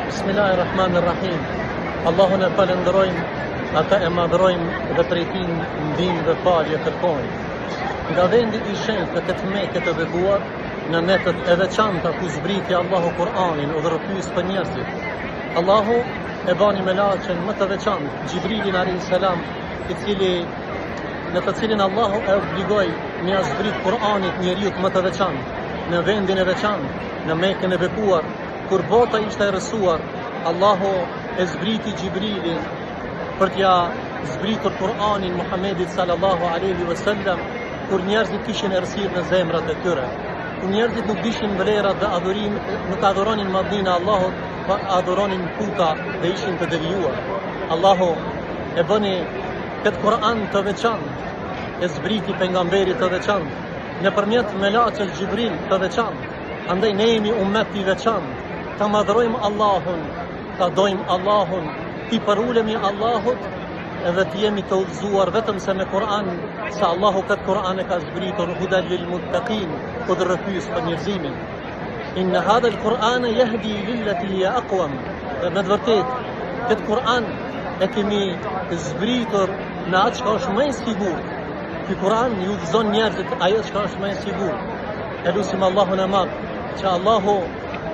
Bismillahirrahmanirrahim. Allahun e falenderojmë, ata e madhrojmë dhe prej tij ndihmë dhe falje kërkojmë. Nga vendi i shenjtë të Mekës të bekuar, në netët e veçanta ku zbriti Allahu Kur'anin u dhërpyes për njerëzit. Allahu e bani me laçën më të veçantë, Xhibrilin alayhis salam, në të cilin Allahu e obligoi me ia zbrit Kur'anit njeriu më të veçantë, në vendin e veçantë, në Mekën e bekuar, kur bota ishte e rësuar, Allahu e zbriti Xhibrilin për t'ja zbritur Kur'anin Muhammedit sallallahu alaihi wasallam, kur njerëzit kishin errësirë në zemrat e tyre. Kur njerëzit nuk dishin vlerat dhe nuk adhuronin madhnin e Allahut, por adhuronin puta dhe ishin të devijuar. Allahu e bëni këtë Kur'an të veçantë, e zbriti pejgamberit të veçantë, nëpërmjet melaçës Xhibril të veçantë. Andaj ne jemi ummet i veçantë, ta madhrojmë Allahun, ta dojmë Allahun, ti përulemi Allahut edhe të jemi të udhëzuar vetëm se me Kur'an, se Allahu këtë Kur'an e ka zbritur hudan lil muttaqin, udhërrëfys për njerëzimin. Inna hadha al-Qur'ana yahdi lillati hiya aqwam. Dhe me të vërtetë, këtë Kur'an e kemi zbritur në atë që është më e sigurt. Ky Kur'an ju udhëzon njerëzit ajo që është më e sigurt. E lutim Allahun e Madh që Allahu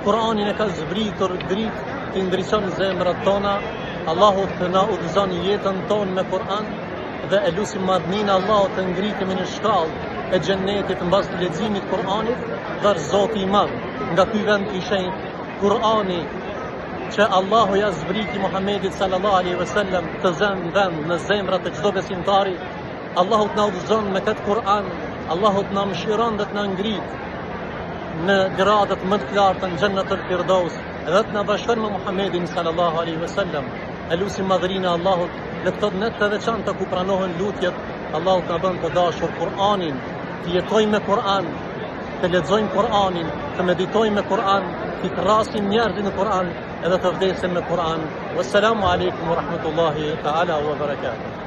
Kur'anin e ka zbritur dritë të ndriçon zemrat tona. Allahu të na udhëzon jetën tonë me Kur'an dhe e lutim madhnin Allahu të ngritemi në shkallë e xhennetit mbas të leximit Kur'anit dhe Zoti i Madh nga ky vend i shenjtë, Kur'ani që Allahu ja zbriti Muhammedit sallallahu alaihi wasallam të vend në zemrat e çdo besimtari. Allahu të na udhëzon me këtë Kur'an, Allahu të na mëshiron dhe të na ngrit në gradat më të larta në Xhennetul Firdaus dhe të na bashkon me Muhammedin sallallahu alaihi wasallam. E lutim madhrinë e Allahut në këto net të veçanta ku pranohen lutjet, Allahu të na bën të dashur Kur'anin, të jetojmë me Kur'an, të lexojmë Kur'anin, të meditojmë me Kur'an, të krahasim njerëzit në Kur'an edhe të vdesim me Kur'an. Wassalamu alaikum wa rahmatullahi ta'ala wa barakatuh.